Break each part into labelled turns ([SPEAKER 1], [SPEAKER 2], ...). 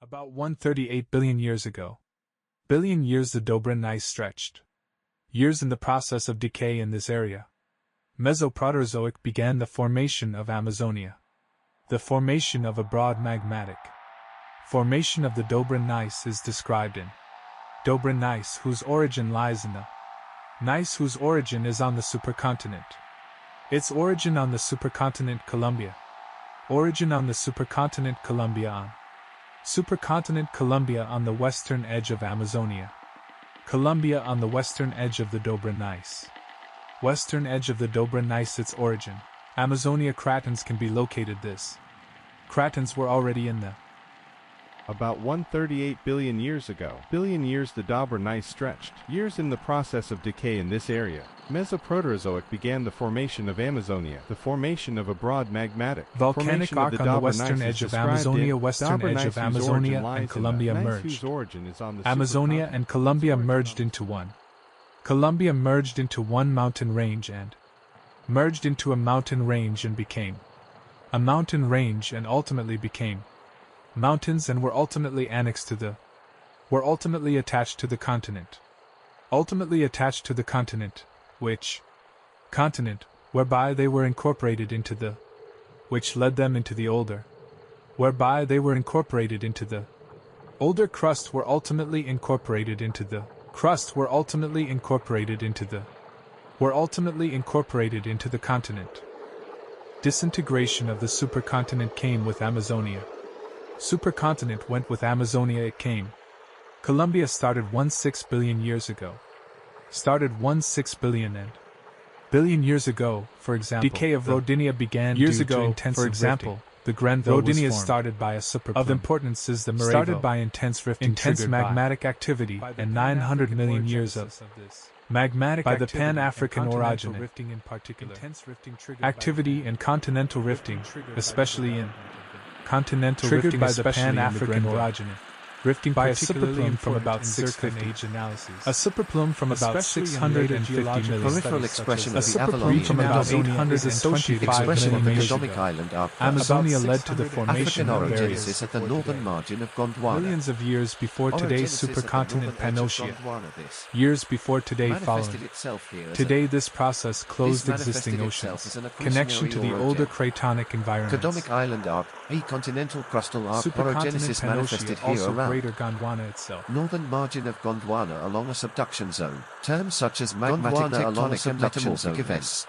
[SPEAKER 1] About 138 billion years ago. Billion years the Dobra-Gneiss stretched. Years in the process of decay in this area. Mesoproterozoic began the formation of Amazonia. The formation of a broad magmatic. Formation of the Dobra-Gneiss is described in Dobra-Gneiss, whose origin lies in the Gneiss, whose origin is on the supercontinent. Its origin on the supercontinent Columbia. Origin on the supercontinent Columbia on Supercontinent Columbia on the western edge of Amazonia. Columbia on the western edge of the Dobra-Gneiss. Western edge of the Dobra-Gneiss, its origin. Amazonia cratons can be located this. Cratons were already in the
[SPEAKER 2] About 138 billion years ago. Billion years the Dobra-Gneiss stretched. Years in the process of decay in this area. Mesoproterozoic began the formation of Amazonia. The formation of a broad magmatic.
[SPEAKER 1] Volcanic arc on the western edge of Amazonia. Western edge of Amazonia and Columbia merged. Amazonia and Columbia merged into one. Columbia merged into one mountain range and merged into a mountain range and became a mountain range and ultimately became mountains and were ultimately annexed to the were ultimately attached to the continent. Ultimately attached to the continent, which continent, whereby they were incorporated into the which led them into the older, whereby they were incorporated into the older crust were ultimately incorporated into the crust were ultimately incorporated into the were ultimately incorporated into the continent. Disintegration of the supercontinent came with Amazonia. Supercontinent went with Amazonia, it came. Columbia started 16 billion years ago. Started 16 billion and billion years ago, for example. Decay of Rodinia began years ago, for example. The Grenville Rodinia started by a superplume. Of importance is the Morevo. Started by intense rifting, intense magmatic activity, and 900 million years of magmatic by the Pan-African orogeny. Activity and continental rifting, especially in continental rifting by the Pan-African orogeny. Rifting by a superplume from about 650. A superplume from about 650 million.
[SPEAKER 3] Peripheral expression
[SPEAKER 1] A
[SPEAKER 3] of the
[SPEAKER 1] superplume from about 825 million years ago.
[SPEAKER 3] Island arc
[SPEAKER 1] Amazonia led to the formation
[SPEAKER 3] African
[SPEAKER 1] of
[SPEAKER 3] orogenesis
[SPEAKER 1] various
[SPEAKER 3] at the northern margin of Gondwana.
[SPEAKER 1] millions of years before today's
[SPEAKER 3] Orogenesis at the
[SPEAKER 1] supercontinent
[SPEAKER 3] northern edge of
[SPEAKER 1] Pannotia.
[SPEAKER 3] Gondwana. This
[SPEAKER 1] Years before today
[SPEAKER 3] manifested
[SPEAKER 1] following.
[SPEAKER 3] itself here as
[SPEAKER 1] Today this process closed
[SPEAKER 3] This
[SPEAKER 1] existing
[SPEAKER 3] manifested itself
[SPEAKER 1] oceans.
[SPEAKER 3] as an
[SPEAKER 1] Connection to the
[SPEAKER 3] accretionary
[SPEAKER 1] older
[SPEAKER 3] orogen.
[SPEAKER 1] cratonic environments.
[SPEAKER 3] Codomic Island arc, a continental crustal arc.
[SPEAKER 1] Supercontinent
[SPEAKER 3] Orogenesis manifested
[SPEAKER 1] Pannotia,
[SPEAKER 3] here
[SPEAKER 1] also
[SPEAKER 3] around
[SPEAKER 1] greater Gondwana itself.
[SPEAKER 3] northern margin of Gondwana along a subduction zone. Terms such as magmatic
[SPEAKER 4] Gondwana along a
[SPEAKER 3] tectonic and metamorphic
[SPEAKER 4] subduction
[SPEAKER 3] events.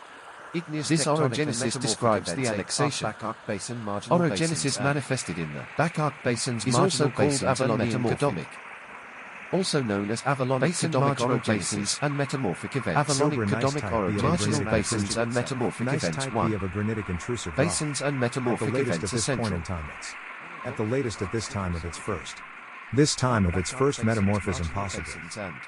[SPEAKER 4] Igneous
[SPEAKER 3] This
[SPEAKER 4] tectonic and
[SPEAKER 3] orogenesis
[SPEAKER 4] metamorphic
[SPEAKER 3] describes the
[SPEAKER 4] events,
[SPEAKER 3] annexation.
[SPEAKER 4] back arc basin, marginal
[SPEAKER 3] Orogenesis
[SPEAKER 4] basins, and
[SPEAKER 3] manifested in the back arc basins,
[SPEAKER 4] is also
[SPEAKER 3] marginal
[SPEAKER 4] called
[SPEAKER 3] basins, and
[SPEAKER 4] Avalonian
[SPEAKER 3] metamorphic. Also known as Avalonic
[SPEAKER 4] Basin
[SPEAKER 3] Codomic
[SPEAKER 4] marginal
[SPEAKER 3] orogenesis and metamorphic events.
[SPEAKER 5] Dobra
[SPEAKER 3] Avalonic
[SPEAKER 5] Gneiss
[SPEAKER 3] Codomic
[SPEAKER 5] type B of a
[SPEAKER 3] orogenesis
[SPEAKER 5] granitic
[SPEAKER 3] basins
[SPEAKER 5] intrusive
[SPEAKER 3] and metamorphic
[SPEAKER 5] Gneiss
[SPEAKER 3] events
[SPEAKER 5] type
[SPEAKER 3] 1.
[SPEAKER 5] B of a granitic intrusive rock.
[SPEAKER 3] Basins and
[SPEAKER 5] At the
[SPEAKER 3] metamorphic
[SPEAKER 5] latest
[SPEAKER 3] events
[SPEAKER 5] at this point
[SPEAKER 3] essential.
[SPEAKER 5] in time at the latest at this time of its first. This time of its first metamorphism possible.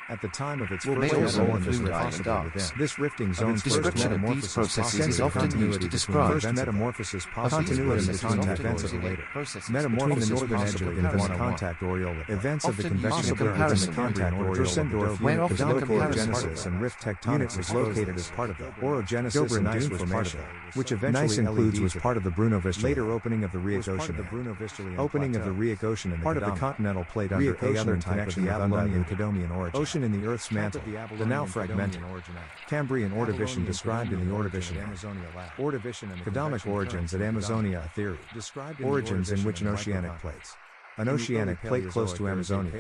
[SPEAKER 5] At the time of its
[SPEAKER 3] Will
[SPEAKER 5] first
[SPEAKER 3] may also
[SPEAKER 5] metamorphism
[SPEAKER 3] include
[SPEAKER 5] possible
[SPEAKER 3] island
[SPEAKER 5] within.
[SPEAKER 3] arcs.
[SPEAKER 5] This rifting zone
[SPEAKER 3] its description of these processes is often used to describe
[SPEAKER 5] first metamorphosis possible
[SPEAKER 3] continuity
[SPEAKER 5] between
[SPEAKER 3] between
[SPEAKER 5] events of the later.
[SPEAKER 3] processes
[SPEAKER 5] Metamorphosis
[SPEAKER 3] between
[SPEAKER 5] the northern edge of the
[SPEAKER 3] possible
[SPEAKER 5] contact aureole. Events of the
[SPEAKER 3] Often
[SPEAKER 5] convection
[SPEAKER 3] used in
[SPEAKER 5] occurrence in the
[SPEAKER 3] comparison
[SPEAKER 5] contact
[SPEAKER 3] with
[SPEAKER 5] aureole
[SPEAKER 3] Dursendorf,
[SPEAKER 5] of
[SPEAKER 3] where
[SPEAKER 5] the
[SPEAKER 3] often
[SPEAKER 5] Codomic
[SPEAKER 3] comparison
[SPEAKER 5] orogenesis and rift tectonics was located as part of the orogenesis and dune formation, which eventually Gneiss includes was part of the Brunovistula. Later opening of the Rheic Ocean. Opening of the Rheic Ocean and part of the continental plate under a other connection with Avalonian Cadomian origin. Ocean in the Earth's mantle, the now fragmented Cambrian Ordovician described in the Ordovician Codomic origins at Amazonia, a theory. Origins in which an oceanic plates. An oceanic plate close to Amazonia.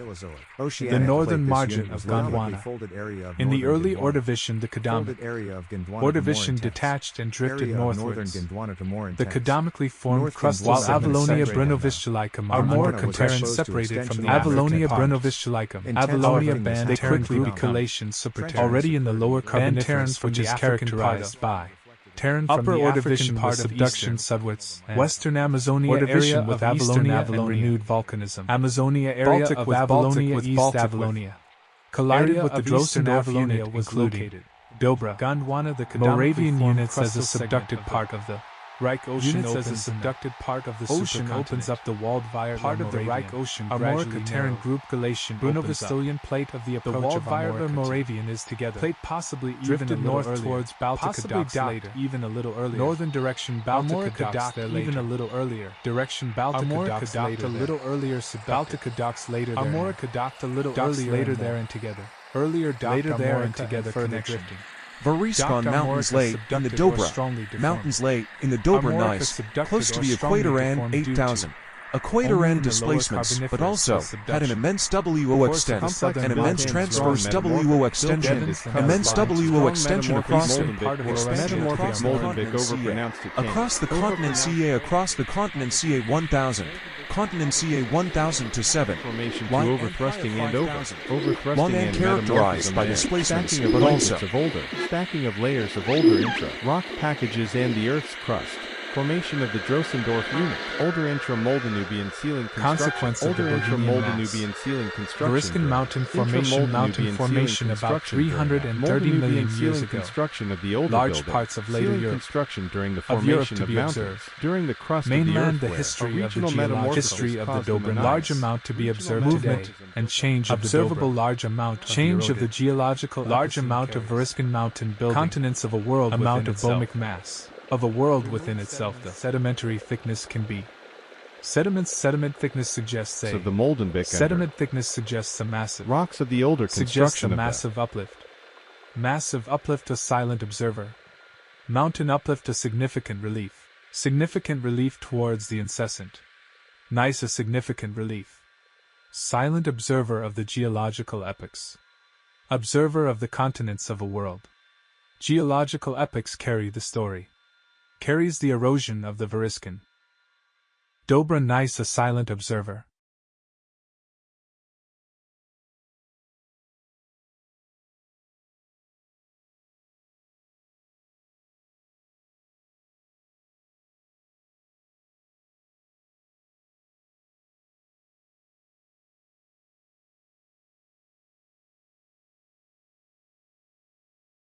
[SPEAKER 1] The northern margin of Gondwana. In the early Ordovician, the Codomic Ordovician detached and drifted northwards. The codomically formed crustal while Avalonia Brunovistulicum are more conterran separated from the Avalonia Brunovistulicum. Avalonia band they quickly become already in the lower Carboniferous, which is characterized by Terran from the African part of subduction subwards, Western Amazonia area with Avalonia and renewed volcanism. Amazonia area Baltic of Avalonia with East Avalonia. Collided with the Drossendorf Avalonia was located. Dobra, Gondwana, the Moravian units as a subducted part of the Reich Ocean
[SPEAKER 2] Units
[SPEAKER 1] opens
[SPEAKER 2] as a subducted
[SPEAKER 1] part of the ocean opens up the walled via part of the Reich Ocean gradually Terran group Galatian Bruno-Vistilian plate of the approach of Amorica Moravian is together. Plate possibly drifted north towards Baltica docks later, even a little earlier. Northern direction Baltica docks even a little earlier. Direction Baltica docks later a little earlier. Baltica docks later. Amorica docked a little earlier later there and together. Earlier docked later there and together further drifting.
[SPEAKER 6] Variskon Mountains lay in the Dobra. Mountains lay in the Dobra-Gneiss, close to the equator and 8,000. Equator end displacements, but also had an immense WO extent, an immense transverse WO extension, immense WO extension across the continent CA, across the continent CA 1000. Continent CA 1000 to 7.
[SPEAKER 2] Long
[SPEAKER 6] and characterized by displacements, but also
[SPEAKER 2] stacking of layers of older intra-rock packages and the Earth's crust. Formation of the Drossendorf unit. Older intra-Moldanubian ceiling construction. Older intra-Moldanubian ceiling construction.
[SPEAKER 1] Variscan Mountain Formation about 330 million years ago.
[SPEAKER 2] Construction of the older
[SPEAKER 1] large parts of later Europe.
[SPEAKER 2] Construction during the formation of mountains. During the crust
[SPEAKER 1] mainland,
[SPEAKER 2] of the
[SPEAKER 1] the history of the geological history of the Dobra-Gneiss. Large amount to be observed today, and change of
[SPEAKER 2] observable
[SPEAKER 1] large amount change of the geological large amount of Variscan Mountain building. Continents of a world amount of bomic mass. Of a world within itself, the sedimentary thickness can be. Sediment thickness suggests
[SPEAKER 2] of the Moldenbeck
[SPEAKER 1] sediment thickness suggests a massive.
[SPEAKER 2] Rocks of the older
[SPEAKER 1] suggests a
[SPEAKER 2] construction
[SPEAKER 1] massive uplift. Massive uplift, a silent observer. Mountain uplift, a significant relief. Significant relief towards the incessant. Gneiss, a significant relief. Silent observer of the geological epochs. Observer of the continents of a world. Geological epochs carry the story. Carries the erosion of the Variscan. Dobra-Gneiss, a silent observer.